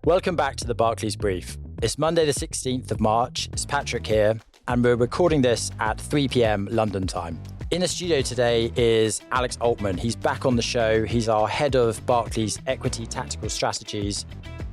Welcome back to the Barclays Brief. It's Monday the 16th of March, it's Patrick here, and we're recording this at 3 p.m. London time. In the studio today is Alex Altmann. He's back on the show. He's our head of Barclays Equity Tactical Strategies.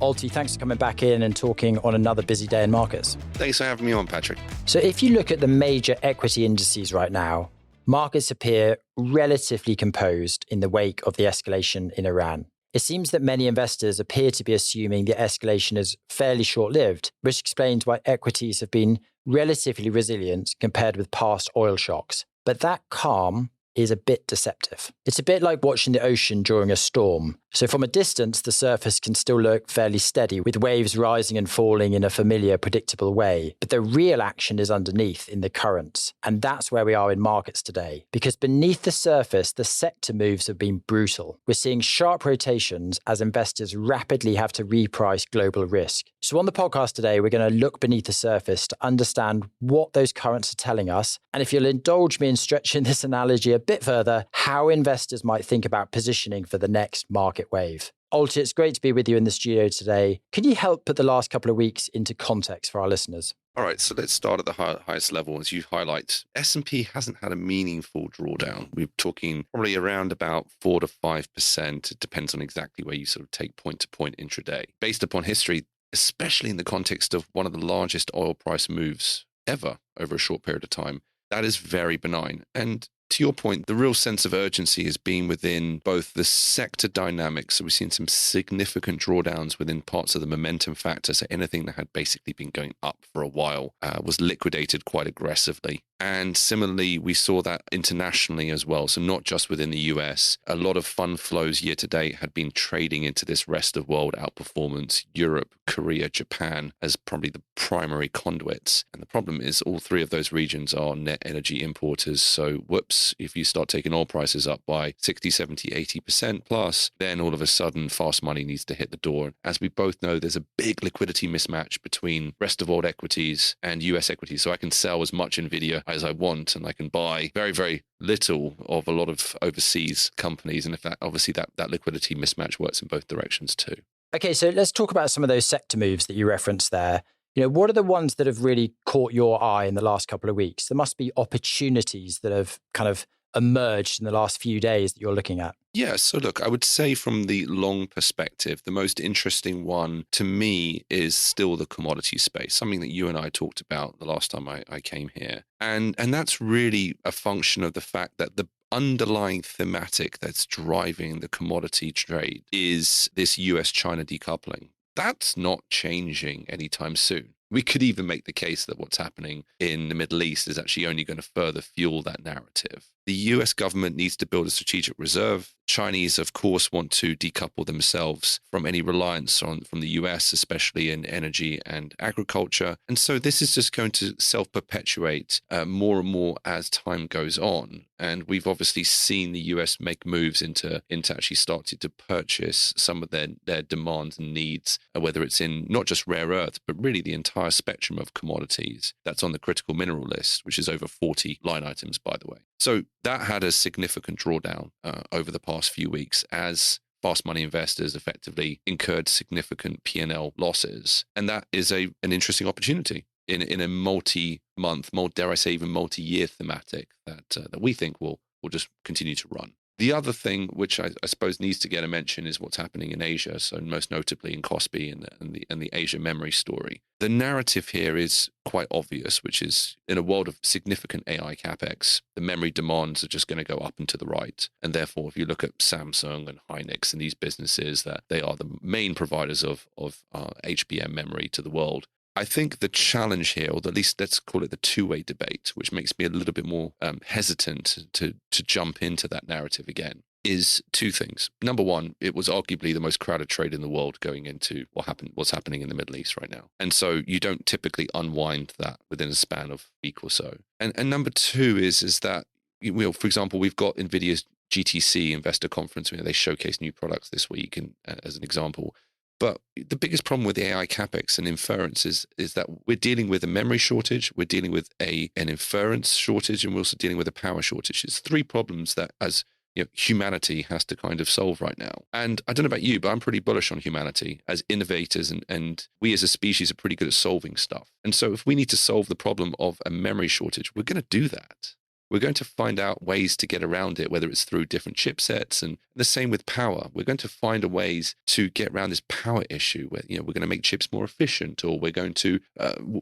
Alti, thanks for coming back in and talking on another busy day in markets. Thanks for having me on, Patrick. So if you look at the major equity indices right now, markets appear relatively composed in the wake of the escalation in Iran. It seems that many investors appear to be assuming the escalation is fairly short-lived, which explains why equities have been relatively resilient compared with past oil shocks. But that calm is a bit deceptive. It's a bit like watching the ocean during a storm. So from a distance, the surface can still look fairly steady, with waves rising and falling in a familiar, predictable way. But the real action is underneath in the currents. And that's where we are in markets today. Because beneath the surface, the sector moves have been brutal. We're seeing sharp rotations as investors rapidly have to reprice global risk. So on the podcast today, we're going to look beneath the surface to understand what those currents are telling us. And if you'll indulge me in stretching this analogy a bit further, how investors might think about positioning for the next market wave. Alti, it's great to be with you in the studio today. Can you help put the last couple of weeks into context for our listeners? All right, so let's start at the highest level. As you highlight, S&P hasn't had a meaningful drawdown. We're talking probably around about 4 to 5%. It depends on exactly where you sort of take point-to-point intraday. Based upon history, especially in the context of one of the largest oil price moves ever over a short period of time, that is very benign. And to your point, the real sense of urgency has been within both the sector dynamics. So we've seen some significant drawdowns within parts of the momentum factor. So anything that had basically been going up for a while was liquidated quite aggressively. And similarly, we saw that internationally as well. So not just within the US, a lot of fund flows year to date had been trading into this rest of world outperformance, Europe, Korea, Japan as probably the primary conduits. And the problem is all three of those regions are net energy importers. So whoops, if you start taking oil prices up by 60, 70, 80% plus, then all of a sudden fast money needs to hit the door. As we both know, there's a big liquidity mismatch between rest of world equities and US equities. So I can sell as much Nvidia as I want, and I can buy very, very little of a lot of overseas companies. And if that, obviously that liquidity mismatch works in both directions too. Okay, so let's talk about some of those sector moves that you referenced there. What are the ones that have really caught your eye in the last couple of weeks? There must be opportunities that have kind of emerged in the last few days that you're looking at. Yeah, so look, I would say from the long perspective, the most interesting one to me is still the commodity space, something that you and I talked about the last time I came here. And that's really a function of the fact that the underlying thematic that's driving the commodity trade is this US-China decoupling. That's not changing anytime soon. We could even make the case that what's happening in the Middle East is actually only going to further fuel that narrative. The US government needs to build a strategic reserve. Chinese, of course, want to decouple themselves from any reliance from the US, especially in energy and agriculture. And so this is just going to self-perpetuate more and more as time goes on. And we've obviously seen the US make moves into actually starting to purchase some of their demands and needs, whether it's in not just rare earth, but really the entire spectrum of commodities that's on the critical mineral list, which is over 40 line items, by the way. So that had a significant drawdown over the past few weeks as fast money investors effectively incurred significant P&L losses. And that is an interesting opportunity in a multi-month, dare I say even multi-year thematic that we think will just continue to run. The other thing, which I suppose needs to get a mention, is what's happening in Asia. So most notably in Coffey and the Asia memory story. The narrative here is quite obvious, which is in a world of significant AI capex, the memory demands are just going to go up and to the right. And therefore, if you look at Samsung and Hynix and these businesses, that they are the main providers of HBM memory to the world. I think the challenge here, or at least let's call it the two-way debate, which makes me a little bit more hesitant to jump into that narrative again, is two things. Number one, it was arguably the most crowded trade in the world going into what's happening in the Middle East right now. And so you don't typically unwind that within a span of a week or so. And number two is that, for example, we've got NVIDIA's GTC investor conference where they showcase new products this week, and as an example. But the biggest problem with the AI capex and inference is that we're dealing with a memory shortage, we're dealing with an inference shortage, and we're also dealing with a power shortage. It's three problems that, as humanity has to kind of solve right now. And I don't know about you, but I'm pretty bullish on humanity as innovators, and we as a species are pretty good at solving stuff. And so if we need to solve the problem of a memory shortage, we're going to do that. We're going to find out ways to get around it, whether it's through different chipsets, and the same with power. We're going to find ways to get around this power issue where, we're going to make chips more efficient, or we're going to,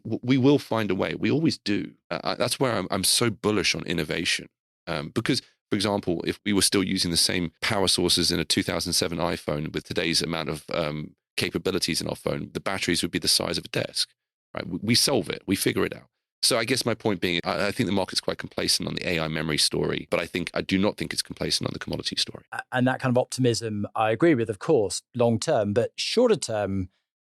we will find a way. We always do. That's where I'm so bullish on innovation. Because, for example, if we were still using the same power sources in a 2007 iPhone with today's amount of capabilities in our phone, the batteries would be the size of a desk, right? We solve it. We figure it out. So I guess my point being, I think the market's quite complacent on the AI memory story, but I do not think it's complacent on the commodity story. And that kind of optimism, I agree with, of course, long term, but shorter term,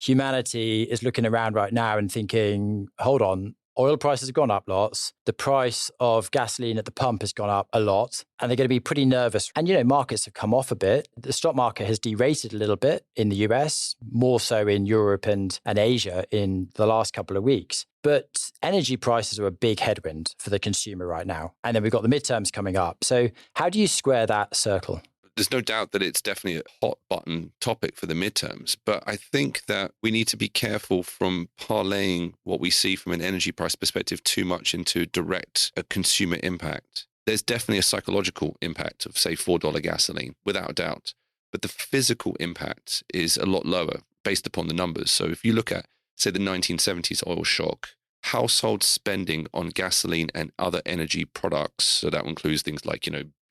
humanity is looking around right now and thinking, hold on, oil prices have gone up lots. The price of gasoline at the pump has gone up a lot, and they're going to be pretty nervous. And, markets have come off a bit. The stock market has derated a little bit in the US, more so in Europe and Asia in the last couple of weeks. But energy prices are a big headwind for the consumer right now. And then we've got the midterms coming up. So how do you square that circle? There's no doubt that it's definitely a hot button topic for the midterms, but I think that we need to be careful from parlaying what we see from an energy price perspective too much into direct consumer impact. There's definitely a psychological impact of, say, $4 gasoline, without a doubt, but the physical impact is a lot lower based upon the numbers. So if you look at, say, the 1970s oil shock, household spending on gasoline and other energy products, so that includes things like,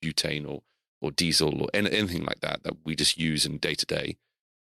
butane or diesel or anything like that we just use in day to day,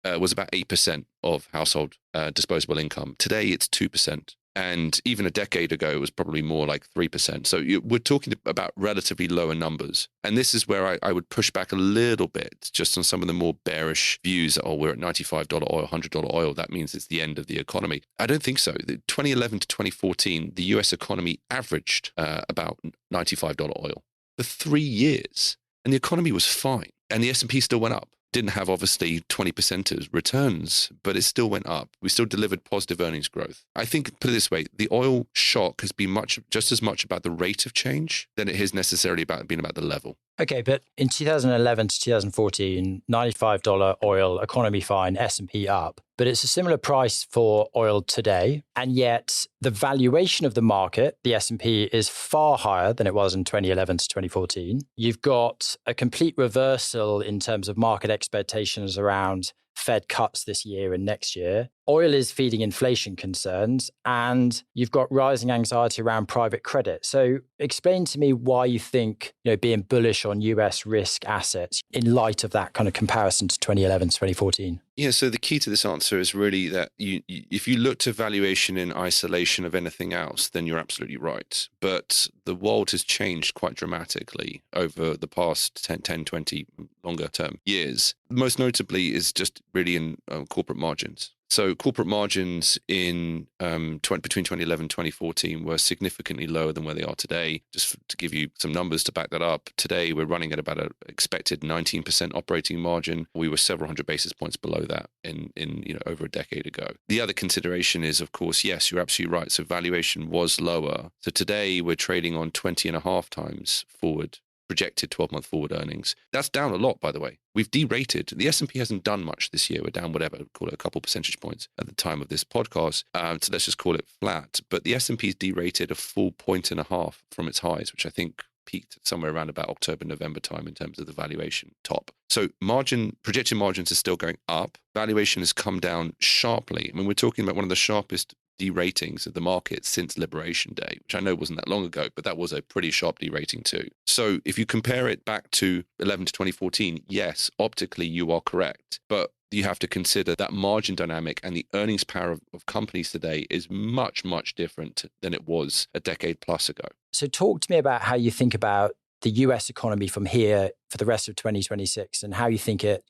was about 8% of household disposable income. Today, it's 2%. And even a decade ago, it was probably more like 3%. So we're talking about relatively lower numbers. And this is where I would push back a little bit just on some of the more bearish views that, we're at $95 oil, $100 oil. That means it's the end of the economy. I don't think so. 2011 to 2014, the US economy averaged about $95 oil for 3 years. And the economy was fine. And the S&P still went up. Didn't have, obviously, 20% returns, but it still went up. We still delivered positive earnings growth. I think, put it this way, the oil shock has been just as much about the rate of change than it has necessarily been about the level. Okay, but in 2011 to 2014, $95 oil, economy fine, S&P up. But it's a similar price for oil today. And yet the valuation of the market, the S&P, is far higher than it was in 2011 to 2014. You've got a complete reversal in terms of market expectations around Fed cuts this year and next year. Oil is feeding inflation concerns, and you've got rising anxiety around private credit. So explain to me why you think, being bullish on US risk assets in light of that kind of comparison to 2011 to 2014. Yeah, so the key to this answer is really that if you look to valuation in isolation of anything else, then you're absolutely right. But the world has changed quite dramatically over the past 10, 20 longer term years. Most notably is just really in corporate margins. So corporate margins in between 2011 and 2014 were significantly lower than where they are today. Just to give you some numbers to back that up, today we're running at about an expected 19% operating margin. We were several hundred basis points below that in over a decade ago. The other consideration is, of course, yes, you're absolutely right. So valuation was lower. So today we're trading on 20.5 times forward projected 12-month forward earnings. That's down a lot, by the way. We've derated. The S&P hasn't done much this year. We're down whatever, call it a couple percentage points at the time of this podcast. So let's just call it flat. But the S&P's derated a full 1.5 from its highs, which I think peaked somewhere around about October, November time in terms of the valuation top. So projected margins are still going up. Valuation has come down sharply. I mean, we're talking about one of the sharpest deratings of the market since Liberation Day, which I know wasn't that long ago, but that was a pretty sharp derating too. So if you compare it back to 11 to 2014, yes, optically you are correct, but you have to consider that margin dynamic and the earnings power of companies today is much, much different than it was a decade plus ago. So talk to me about how you think about the US economy from here for the rest of 2026 and how you think it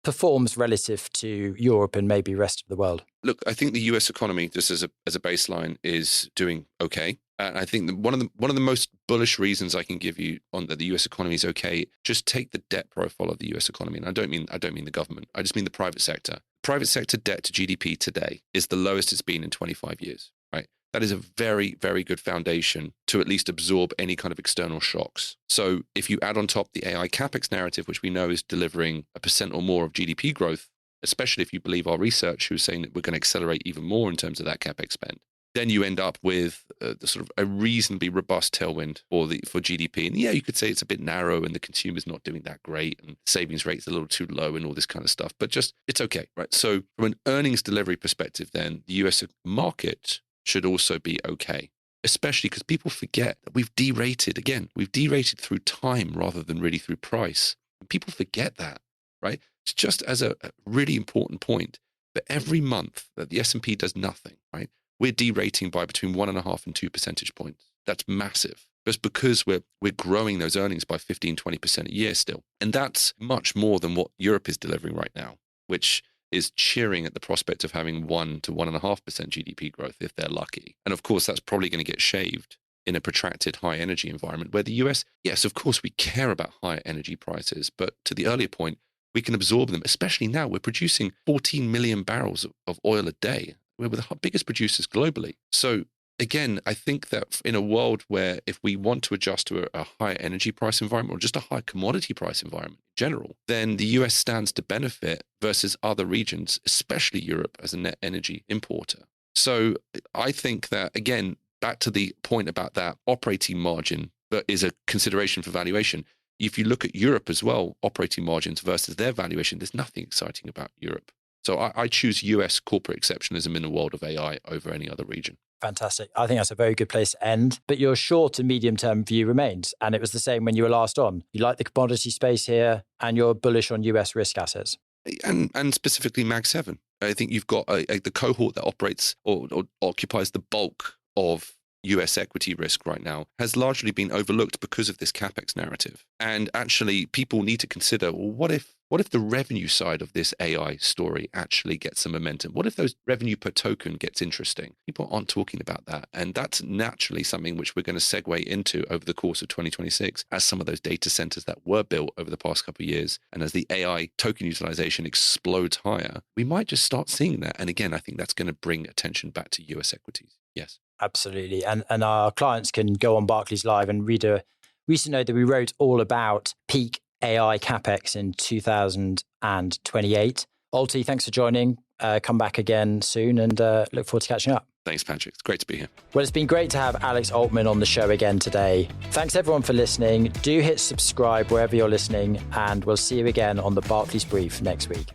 performs relative to Europe and maybe rest of the world. Look, I think the US economy, just as a baseline, is doing okay. And I think that one of the most bullish reasons I can give you on that the US economy is okay, just take the debt profile of the US economy. And I don't mean the government. I just mean the private sector. Private sector debt to GDP today is the lowest it's been in 25 years, right? that is a very, very good foundation to at least absorb any kind of external shocks. So if you add on top the AI capex narrative, which we know is delivering 1% or more of GDP growth, especially if you believe our research, who's saying that we're going to accelerate even more in terms of that capex spend, then you end up with the sort of a reasonably robust tailwind for GDP. And yeah, you could say it's a bit narrow and the consumer's not doing that great and savings rate's a little too low and all this kind of stuff, but just it's okay, right? So from an earnings delivery perspective, then the US market should also be okay, especially because people forget that we've derated again. We've derated through time rather than really through price. And people forget that, right? It's just as a really important point that every month that the S&P does nothing, right? We're derating by between 1.5 and 2 percentage points. That's massive. Just because we're growing those earnings by 15, 20% a year still. And that's much more than what Europe is delivering right now, which is cheering at the prospect of having 1 to 1.5% GDP growth if they're lucky. And of course, that's probably going to get shaved in a protracted high energy environment where the US, yes, of course, we care about higher energy prices, but to the earlier point, we can absorb them, especially now. We're producing 14 million barrels of oil a day. We're the biggest producers globally. So again, I think that in a world where if we want to adjust to a higher energy price environment or just a higher commodity price environment in general, then the US stands to benefit versus other regions, especially Europe as a net energy importer. So I think that, again, back to the point about that operating margin that is a consideration for valuation. If you look at Europe as well, operating margins versus their valuation, there's nothing exciting about Europe. So I choose US corporate exceptionalism in the world of AI over any other region. Fantastic. I think that's a very good place to end. But your short to medium term view remains. And it was the same when you were last on. You like the commodity space here and you're bullish on US risk assets. And specifically Mag 7. I think you've got the cohort that operates or occupies the bulk of US equity risk right now has largely been overlooked because of this capex narrative. And actually, people need to consider, well, what if the revenue side of this AI story actually gets some momentum? What if those revenue per token gets interesting? People aren't talking about that. And that's naturally something which we're going to segue into over the course of 2026 as some of those data centers that were built over the past couple of years. And as the AI token utilization explodes higher, we might just start seeing that. And again, I think that's going to bring attention back to US equities. Yes. Absolutely. And our clients can go on Barclays Live and read a recent note that we wrote all about peak AI capex in 2028. Alti, thanks for joining. Come back again soon and look forward to catching up. Thanks, Patrick. It's great to be here. Well, it's been great to have Alex Altmann on the show again today. Thanks everyone for listening. Do hit subscribe wherever you're listening, and we'll see you again on the Barclays Brief next week.